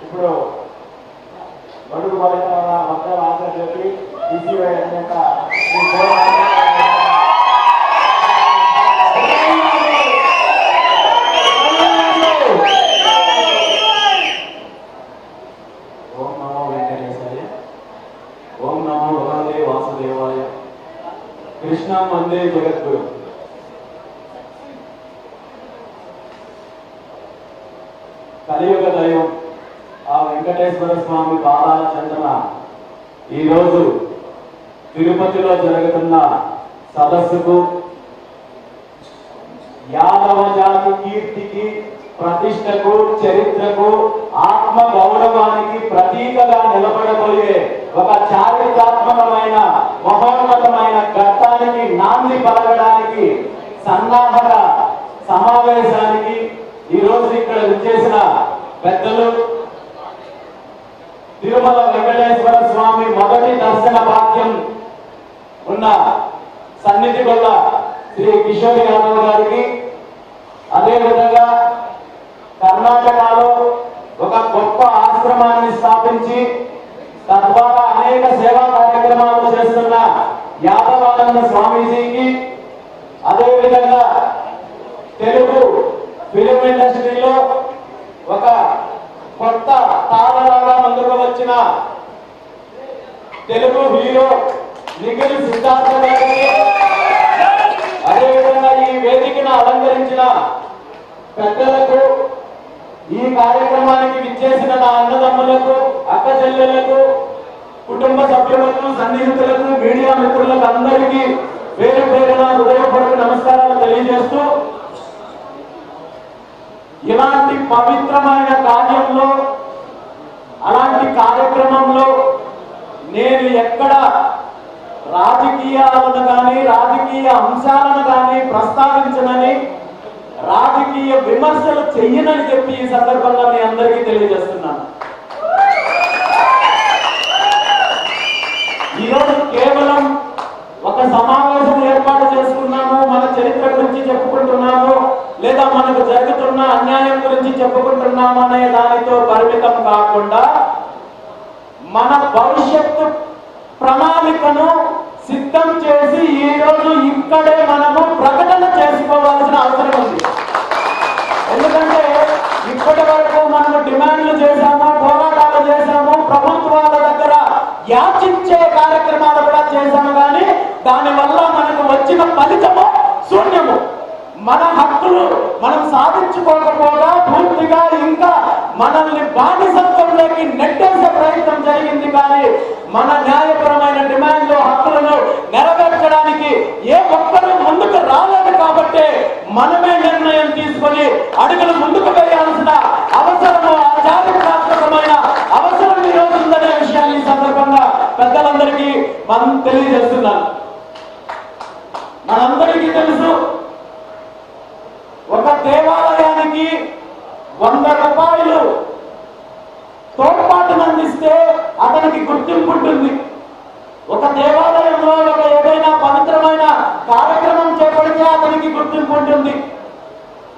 ఇప్పుడు బడుగు బలైన వర్గాల ఆన్సర్ చెప్పి ఈసీవై అనేక ఓం నమో వెంకటేశాయ, ఓం నమో భగవతే వాసుదేవాయ, కృష్ణం వందే జగద్గురు. కలియుగ దైవం ఆ వెంకటేశ్వర స్వామి పాదాల చెంతన ఈరోజు తిరుపతిలో జరుగుతున్న సదస్సుకు యాదవ జాతి కీర్తికి, ప్రతిష్టకు, చరిత్రకు, ఆత్మ గౌరవానికి ప్రతీకగా నిలబడబోయే ఒక చారిత్రాత్మకమైన మహోన్నతమైన ఘట్టానికి నాంది పలకడానికి సన్నాహక సమావేశానికి ఈరోజు ఇక్కడ విచ్చేసిన పెద్దలు, తిరుమల వెంకటేశ్వర స్వామి మొదటి దర్శన భాగ్యం ఉన్న సన్నిధి గొల్ల శ్రీ కిషోర్ యాదవ్ గారికి, అదేవిధంగా కర్ణాటకలో ఒక గొప్ప ఆశ్రమాన్ని స్థాపించి తద్వారా అనేక సేవా కార్యక్రమాలు చేస్తున్న యాదవానంద స్వామీజీకి, అదేవిధంగా తెలుగు ఫిలిం ఇండస్ట్రీలో ఒక కొత్త తారలాగా ముందుకు వచ్చిన తెలుగు హీరో నిఖిల్ సిద్ధార్థ గారికి, అదేవిధంగా ఈ వేదికను అలంకరించిన పెద్దలకు, ఈ కార్యక్రమానికి విచ్చేసిన నా అన్నదమ్ములకు, అక్క చెల్లెళ్లకు, కుటుంబ సభ్యులకు, సన్నిహితులకు, మీడియా మిత్రులకు అందరికీ పేరు పేరున హృదయపూర్వక నమస్కారాలు తెలియజేస్తూ, ఇలాంటి పవిత్రమైన కార్యంలో, అలాంటి కార్యక్రమంలో నేను ఎక్కడ రాజకీయాలను కానీ, రాజకీయ అంశాలను కానీ ప్రస్తావించనని, రాజకీయ విమర్శలు చెయ్యనని చెప్పి ఈ సందర్భంగా మీ అందరికీ తెలియజేస్తున్నాను. ఈరోజు కేవలం ఒక సమావేశం ఏర్పాటు చేసుకున్నాము, మన చరిత్ర గురించి చెప్పుకుంటున్నాము, లేదా మనకు జరుగుతున్న అన్యాయం గురించి చెప్పుకుంటున్నాము అనే దానితో పరిమితం కాకుండా మన భవిష్యత్తు ప్రణాళికను సిద్ధం చేసి ఈ రోజు ఇక్కడే మనము ప్రకటన చేసుకోవాల్సిన అవసరం ఉంది. ఎందుకంటే ఇప్పటి వరకు మనము డిమాండ్లు చేశాము, పోరాటాలు చేశాము, ప్రభుత్వాల దగ్గర యాచించే కార్యక్రమాలు కూడా చేశాము, కానీ దానివల్ల మనకు వచ్చిన ఫలితము శూన్యము. మన హక్కులు మనం సాధించుకోకపోగా పూర్తిగా ఇంకా మనల్ని బానిసత్వంలోకి నెట్టేసే ప్రయత్నం జరిగింది. కానీ మన న్యాయపరమైన డిమాండ్లు, హక్కులను నెరవేర్చడానికి ఏ ఒక్కరూ ముందుకు రాలేదు. కాబట్టి మనమే నిర్ణయం తీసుకొని అడుగులు ముందుకు వేయాల్సిన అవసరము, ఆ చారిత్రాత్మకమైన అవసరం ఈ రోజు ఉందనే విషయాన్ని ఈ సందర్భంగా పెద్దలందరికీ మనం తెలియజేస్తున్నాను. మనందరికీ తెలుసు, ఒక దేవాలయానికి 100 రూపాయలు తోడ్పాటును అందిస్తే అతనికి గుర్తింపు ఉంటుంది. ఒక దేవాలయంలో ఒక ఏదైనా పవిత్రమైన కార్యక్రమం చేపడితే అతనికి గుర్తింపు ఉంటుంది.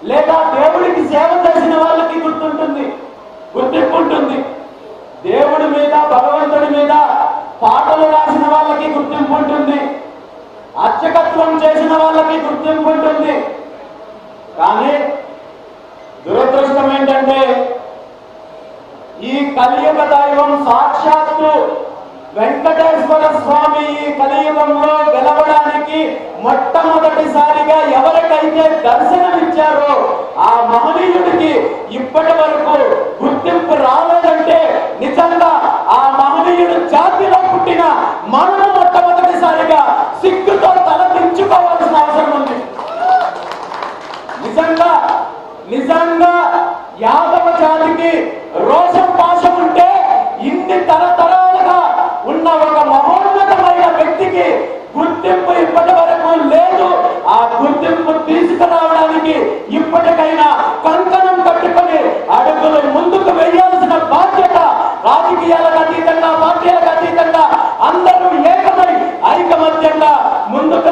లేదా దేవుడికి సేవ చేసిన వాళ్ళకి గుర్తింపు ఉంటుంది. దేవుడి మీద, భగవంతుడి మీద పాటలు రాసిన వాళ్ళకి గుర్తింపు ఉంటుంది. అర్చకత్వం చేసిన వాళ్ళకి గుర్తింపు ఉంటుంది. కానీ దురదృష్టం ఏంటంటే ఈ కలియుగ దైవం సాక్షాత్తు వెంకటేశ్వర స్వామి ఈ కలియుగంలో గెలవడానికి మొట్టమొదటిసారిగా ఎవరికైతే దర్శనమిచ్చారో ఆ మహనీయుడికి ఇప్పటి వరకు గుర్తింపు రాలేదంటే నిజంగా ఆ మహనీయుడు జాతిలో పుట్టిన మనము మొట్టమొదటిసారిగా సిగ్గుతో తల దించుకోవాల్సిన అవసరం ఉంది. నిజంగా యాదవ జాతికి రోషం పాశం ఉంటే ఇన్ని తరతరాలుగా ఉన్న ఒక మహోన్నతమైన వ్యక్తికి గుర్తింపు ఇప్పటి వరకు లేదు. ఆ గుర్తింపు తీసుకురావడానికి ఇప్పటికైనా కంకణం కట్టుకొని అడుగులు ముందుకు వేయాల్సిన బాధ్యత రాజకీయాలకు అతీతంగా, పార్టీలకు అతీతంగా అందరూ ఏకమై ఐకమత్యంగా ముందుకు